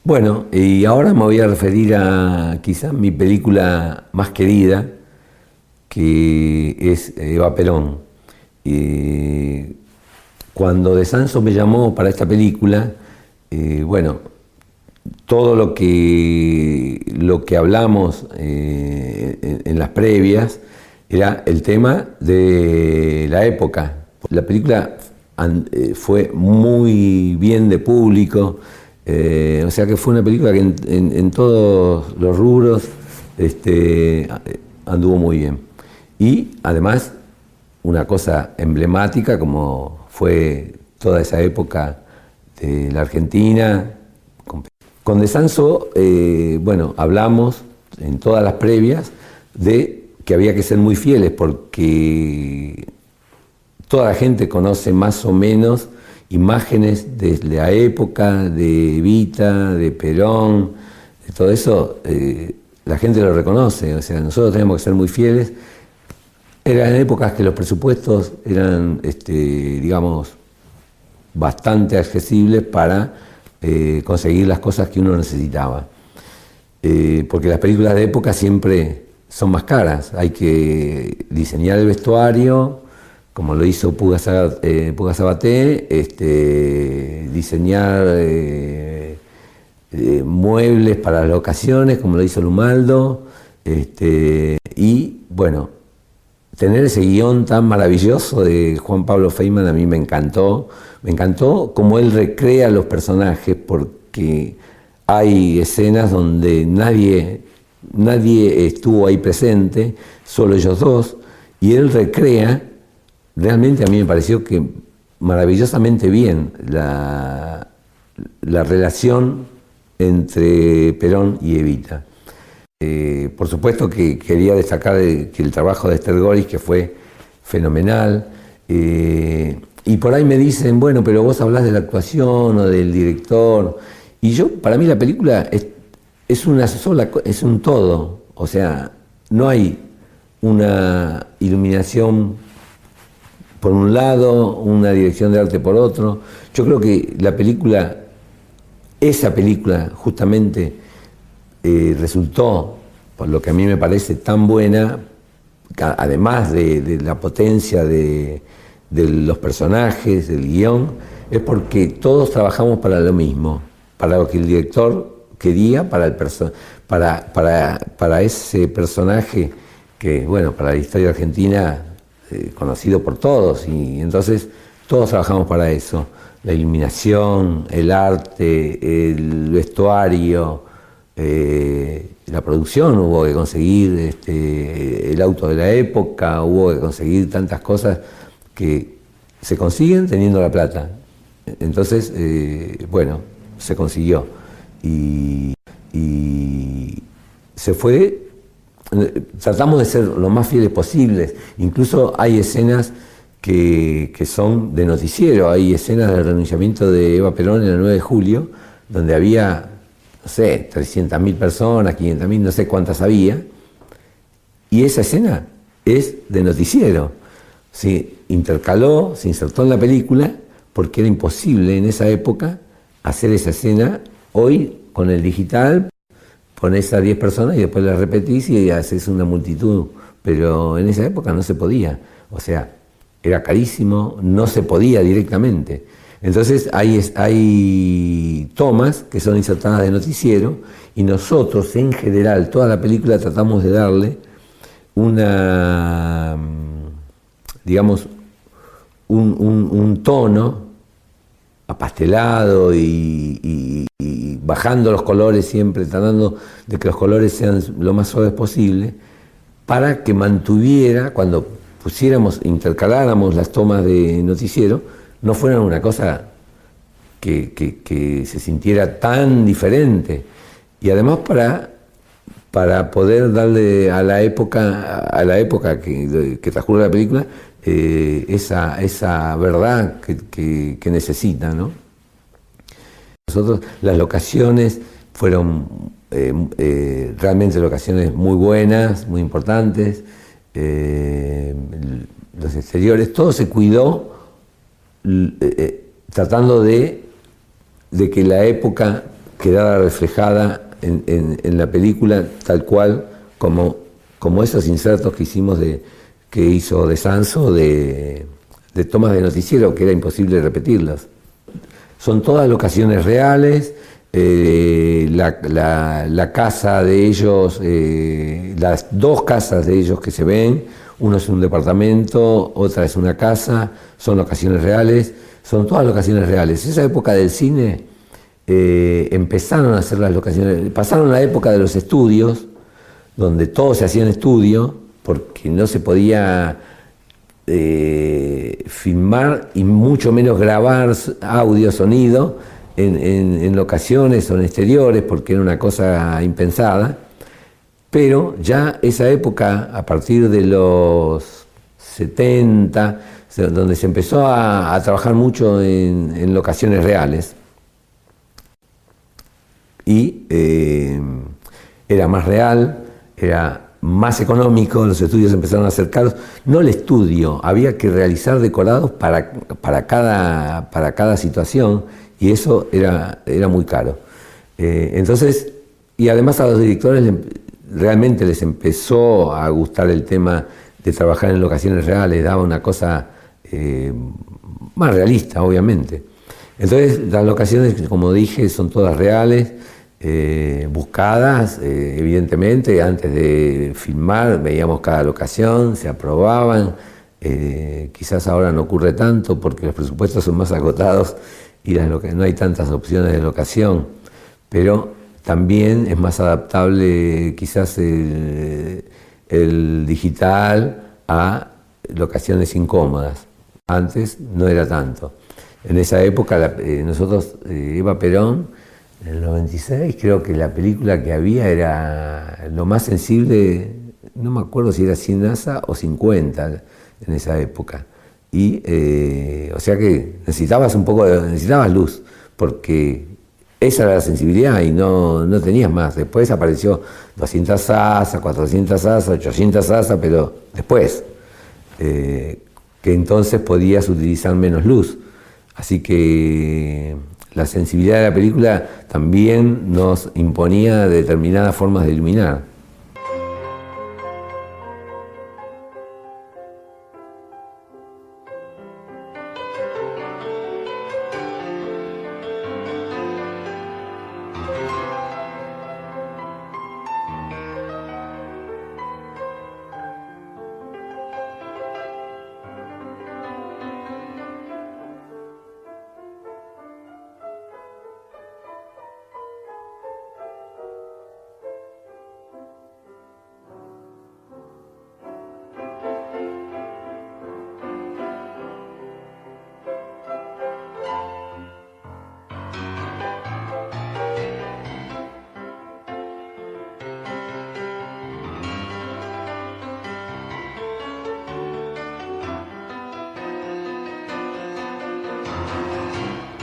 Bueno, y ahora me voy a referir a quizá mi película más querida, que es Eva Perón. Eh, Cuando De Sanso me llamó para esta película, bueno, todo lo que hablamos en las previas era el tema de la época. La película fue muy bien de público, o sea que fue una película que en todos los rubros anduvo muy bien. Y además una cosa emblemática como fue toda esa época de la Argentina. Con De Sanso, bueno, hablamos en todas las previas de que había que ser muy fieles porque toda la gente conoce más o menos imágenes de la época, de Evita, de Perón, de todo eso, la gente lo reconoce, o sea, nosotros tenemos que ser muy fieles. Eran épocas que los presupuestos eran, digamos, bastante accesibles para conseguir las cosas que uno necesitaba. Porque las películas de época siempre son más caras. Hay que diseñar el vestuario, como lo hizo Puga Sabaté, diseñar muebles para las ocasiones, como lo hizo Lumaldo, y bueno, tener ese guión tan maravilloso de Juan Pablo Feynman a mí me encantó cómo él recrea los personajes, porque hay escenas donde nadie estuvo ahí presente, solo ellos dos, y él recrea, realmente a mí me pareció que maravillosamente bien la relación entre Perón y Evita. Por supuesto que quería destacar que el trabajo de Esther Goris, que fue fenomenal, y por ahí me dicen, bueno, pero vos hablás de la actuación o del director, y para mí la película es una sola, es un todo, o sea, no hay una iluminación por un lado, una dirección de arte por otro. Yo creo que esa película justamente resultó, por lo que a mí me parece tan buena, además de la potencia de los personajes, del guión, es porque todos trabajamos para lo mismo, para lo que el director quería, para ese personaje que, bueno, para la historia argentina, conocido por todos, y entonces todos trabajamos para eso. La iluminación, el arte, el vestuario, la producción, hubo que conseguir el auto de la época, hubo que conseguir tantas cosas que se consiguen teniendo la plata. Entonces, bueno, se consiguió. Y se fue, tratamos de ser lo más fieles posibles. Incluso hay escenas que son de noticiero, hay escenas del renunciamiento de Eva Perón en el 9 de julio, donde había, no sé, 300.000 personas, 500.000, no sé cuántas había, y esa escena es de noticiero. Se intercaló, se insertó en la película, porque era imposible en esa época hacer esa escena. Hoy, con el digital, ponés a 10 personas y después las repetís y haces una multitud, pero en esa época no se podía, o sea, era carísimo, no se podía directamente. Entonces hay tomas que son insertadas de noticiero y nosotros en general, toda la película tratamos de darle una, digamos, un tono apastelado y bajando los colores siempre, tratando de que los colores sean lo más suaves posible, para que mantuviera, cuando intercaláramos las tomas de noticiero, no fueran una cosa que se sintiera tan diferente. Y además para poder darle a la época que transcurre la película, esa verdad que necesita, ¿no? Nosotros, las locaciones fueron realmente locaciones muy buenas, muy importantes. Los exteriores, todo se cuidó tratando de que la época quedara reflejada en la película tal cual como esos insertos que hicimos que hizo De Sanso de tomas de noticiero que era imposible repetirlas. Son todas locaciones reales. La casa de ellos, las dos casas de ellos que se ven, uno es un departamento, otra es una casa, son locaciones reales, son todas locaciones reales. Esa época del cine empezaron a hacer las locaciones, pasaron la época de los estudios, donde todo se hacía en estudio, porque no se podía filmar y mucho menos grabar audio, sonido, en locaciones o en exteriores, porque era una cosa impensada. Pero ya esa época, a partir de los 70, donde se empezó a trabajar mucho en locaciones reales, y era más real, era más económico, los estudios empezaron a ser caros. No el estudio, había que realizar decorados para cada situación, y eso era muy caro. Entonces, y además a los directores realmente les empezó a gustar el tema de trabajar en locaciones reales, daba una cosa más realista, obviamente. Entonces, las locaciones, como dije, son todas reales, buscadas, evidentemente. Antes de filmar veíamos cada locación, se aprobaban. Quizás ahora no ocurre tanto porque los presupuestos son más agotados y no hay tantas opciones de locación, pero también es más adaptable quizás el digital a locaciones incómodas. Antes no era tanto. En esa época nosotros, Eva Perón, en el 96, creo que la película que había era lo más sensible, no me acuerdo si era 100 NASA o 50 en esa época. Y, o sea que necesitabas luz, porque esa era la sensibilidad y no tenías más. Después apareció 200 ASA, 400 ASA, 800 ASA, pero después, que entonces podías utilizar menos luz. Así que la sensibilidad de la película también nos imponía determinadas formas de iluminar.